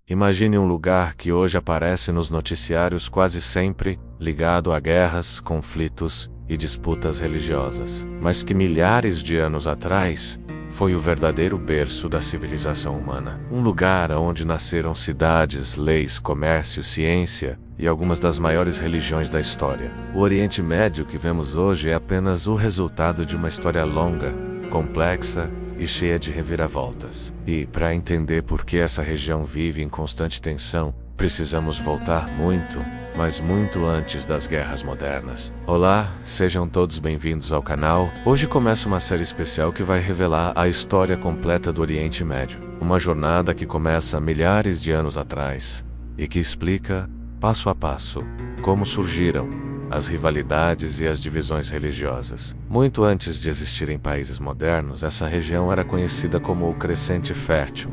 Imagine um lugar que hoje aparece nos noticiários quase sempre ligado a guerras, conflitos e disputas religiosas, mas que milhares de anos atrás foi o verdadeiro berço da civilização humana. Um lugar onde nasceram cidades, leis, comércio, ciência e algumas das maiores religiões da história. O Oriente Médio que vemos hoje é apenas o resultado de uma história longa, complexa e cheia de reviravoltas. E, para entender por que essa região vive em constante tensão, precisamos voltar muito, mas muito antes das guerras modernas. Olá, sejam todos bem-vindos ao canal. Hoje começa uma série especial que vai revelar a história completa do Oriente Médio. Uma jornada que começa milhares de anos atrás e que explica, passo a passo, como surgiram as rivalidades e as divisões religiosas. Muito antes de existirem países modernos, essa região era conhecida como o Crescente Fértil,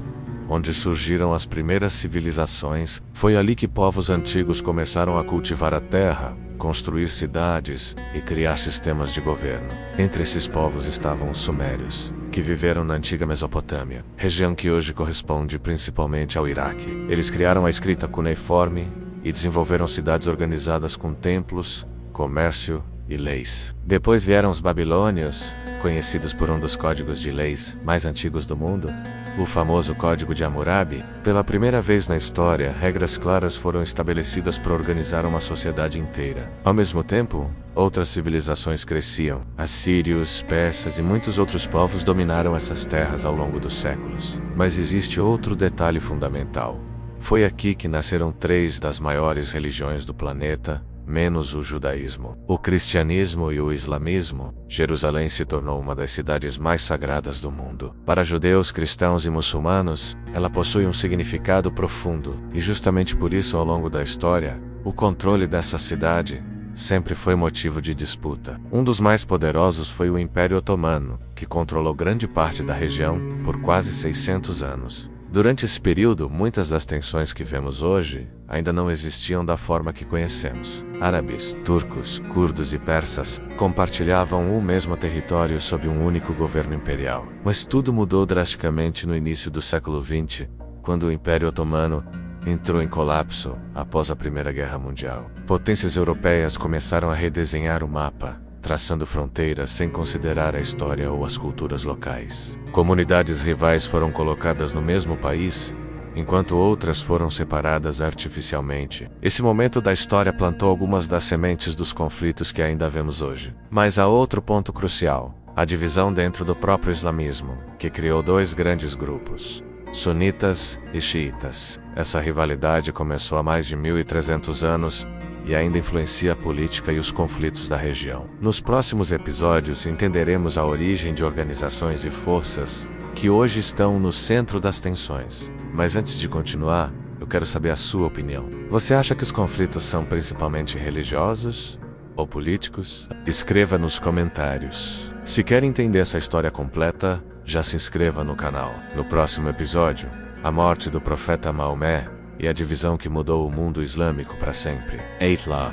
onde surgiram as primeiras civilizações. Foi ali que povos antigos começaram a cultivar a terra, construir cidades e criar sistemas de governo. Entre esses povos estavam os Sumérios, que viveram na antiga Mesopotâmia, região que hoje corresponde principalmente ao Iraque. Eles criaram a escrita cuneiforme e desenvolveram cidades organizadas com templos, comércio e leis. Depois vieram os babilônios, conhecidos por um dos códigos de leis mais antigos do mundo, o famoso Código de Hammurabi. Pela primeira vez na história, regras claras foram estabelecidas para organizar uma sociedade inteira. Ao mesmo tempo, outras civilizações cresciam. Assírios, persas e muitos outros povos dominaram essas terras ao longo dos séculos. Mas existe outro detalhe fundamental. Foi aqui que nasceram três das maiores religiões do planeta, menos o judaísmo, o cristianismo e o islamismo. Jerusalém se tornou uma das cidades mais sagradas do mundo. Para judeus, cristãos e muçulmanos, ela possui um significado profundo, e justamente por isso, ao longo da história, o controle dessa cidade sempre foi motivo de disputa. Um dos mais poderosos foi o Império Otomano, que controlou grande parte da região por quase 600 anos. Durante esse período, muitas das tensões que vemos hoje ainda não existiam da forma que conhecemos. Árabes, turcos, curdos e persas compartilhavam o mesmo território sob um único governo imperial. Mas tudo mudou drasticamente no início do século XX, quando o Império Otomano entrou em colapso após a Primeira Guerra Mundial. Potências europeias começaram a redesenhar o mapa, traçando fronteiras sem considerar a história ou as culturas locais. Comunidades rivais foram colocadas no mesmo país, enquanto outras foram separadas artificialmente. Esse momento da história plantou algumas das sementes dos conflitos que ainda vemos hoje. Mas há outro ponto crucial: a divisão dentro do próprio islamismo, que criou dois grandes grupos, sunitas e xiitas. Essa rivalidade começou há mais de 1300 anos e ainda influencia a política e os conflitos da região. Nos próximos episódios entenderemos a origem de organizações e forças que hoje estão no centro das tensões. Mas antes de continuar, eu quero saber a sua opinião. Você acha que os conflitos são principalmente religiosos ou políticos? Escreva nos comentários. Se quer entender essa história completa, já se inscreva no canal. No próximo episódio, a morte do profeta Maomé e a divisão que mudou o mundo islâmico para sempre. Eitla.